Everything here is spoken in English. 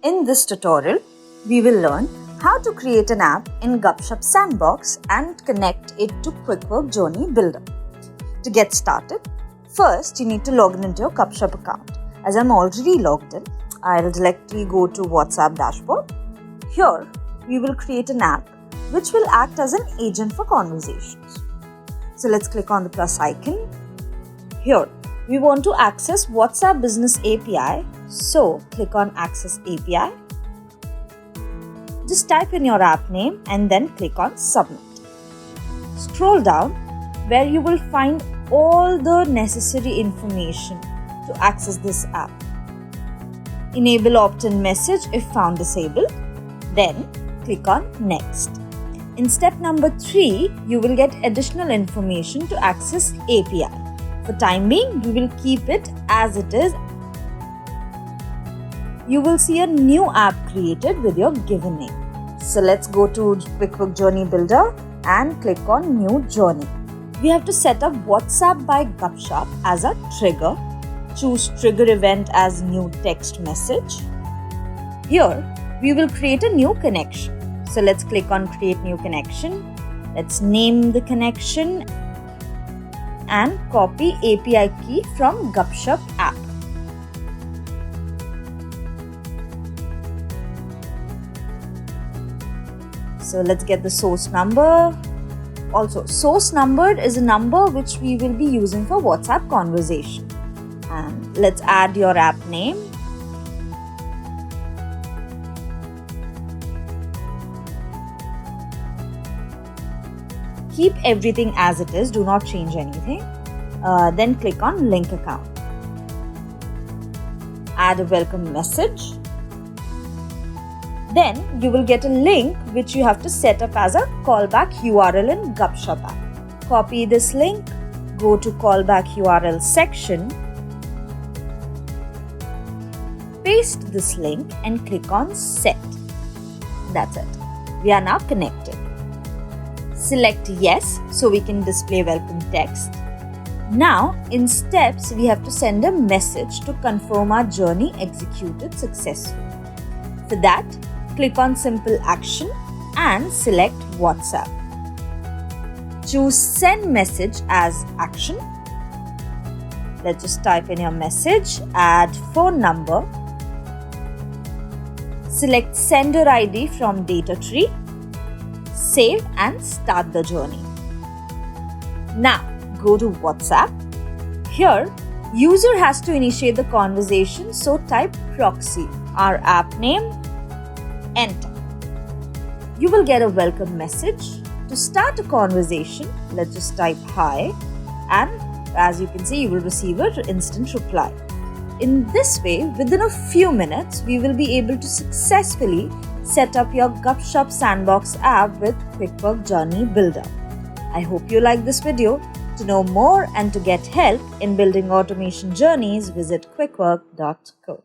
In this tutorial, we will learn how to create an app in Gupshup Sandbox and connect it to Quickwork Journey Builder. To get started, first you need to log in into your Gupshup account. As I'm already logged in, I'll directly go to WhatsApp dashboard. Here, we will create an app which will act as an agent for conversations. So let's click on the plus icon. Here, we want to access WhatsApp Business API. So click on Access API. Just type in your app name and then click on Submit. Scroll down where you will find all the necessary information to access this app. Enable opt-in message if found disabled. Then click on Next. In step number 3, you will get additional information to access API. For time being, we will keep it as it is. You will see a new app created with your given name. So let's go to Quickwork Journey Builder and click on New Journey. We have to set up WhatsApp by Gupshup as a trigger. Choose Trigger Event as New Text Message. Here, we will create a new connection. So let's click on Create New Connection. Let's name the connection and copy API key from Gupshup app. So let's get the source number. Also, source numbered is a number which we will be using for WhatsApp conversation. And let's add your app name. Keep everything as it is, do not change anything. Then click on Link Account. Add a welcome message. Then you will get a link which you have to set up as a callback URL in Gupshup app. Copy this link, go to callback URL section, paste this link and click on Set. That's it. We are now connected. Select Yes so we can display welcome text. Now in steps we have to send a message to confirm our journey executed successfully. For that, click on Simple Action and select WhatsApp. Choose Send Message as Action. Let's just type in your message, add phone number. Select Sender ID from data tree. Save and start the journey. Now go to WhatsApp. Here, user has to initiate the conversation, so type proxy, our app name, enter. You will get a welcome message. To start a conversation, let's just type hi, and as you can see, you will receive an instant reply. In this way, within a few minutes, we will be able to successfully set up your Gupshup Sandbox app with Quickwork Journey Builder. I hope you like this video. To know more and to get help in building automation journeys, visit quickwork.co.